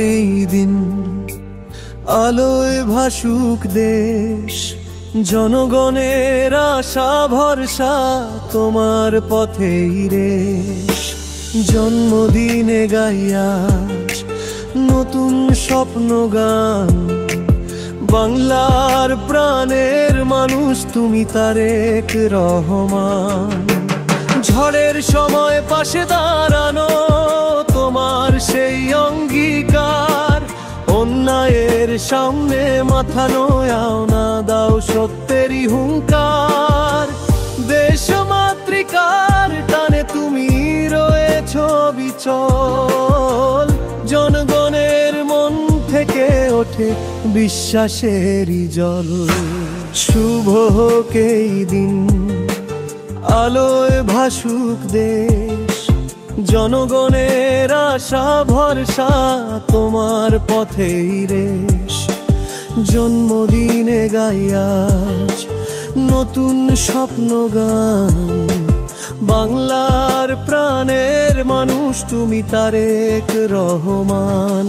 এই দিন, আলোয় ভাসুক দেশ, জনগণের আশা ভরসা তোমার পথেই রেশ। জন্মদিনে গাইয়া নতুন স্বপ্ন গান, বাংলার প্রাণের মানুষ তুমি তারেক রহমান। ঝড়ের সময় পাশে দাঁড়ানো তোমার সেই অঙ্গীকার, অন্যায়ের সামনে মাথা নোয়াও না, দাও সত্যেরই হুঙ্কার। দেশ মাতৃকার টানে তুমি রয়েছ বিচল, জনগণের মন থেকে ওঠে বিশ্বাসেরই জল। শুভ হোক এই দিন, আলোয় ভাসুক দেশ, জনগণের আশা ভরসা তোমার পথেই রেশ। জন্মদিনে গাইয়া নতুন স্বপ্ন গান, বাংলার প্রাণের মানুষ তুমি তারেক রহমান।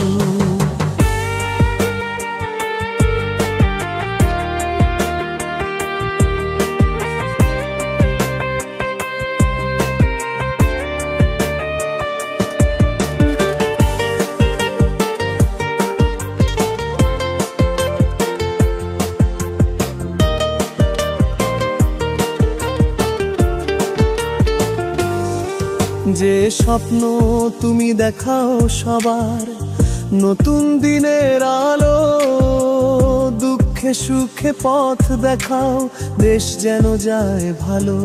যে স্বপ্ন তুমি দেখাও সবার, নতুন দিনের আলো, দুঃখে সুখে পথ দেখাও, দেশ যেন যায় ভালো।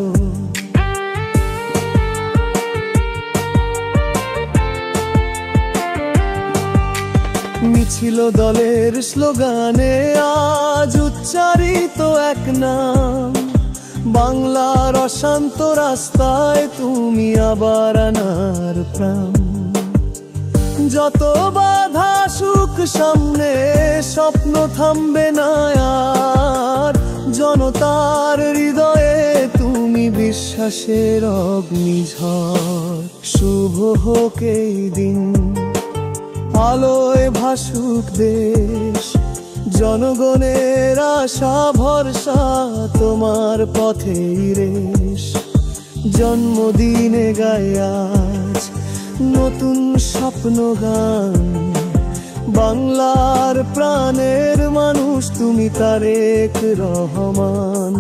মিছিল দলের স্লোগানে আজ উচ্চারিত এক নাম, বাংলার অশান্ত রাস্তায় তুমি আবার আনার প্রাণ। যত বাধা সুখ সামনে, স্বপ্ন থামবে না আর, জনতার হৃদয়ে তুমি বিশ্বাসের অগ্নিঝড়। শুভ হোক এই দিন, আলোয় ভাসুক দেশ, জনগণের আশা ভরসা তোমার পথেই রেশ। জন্মদিনে গাইয়া নতুন স্বপ্ন গান, বাংলার প্রাণের মানুষ তুমি তারেক রহমান।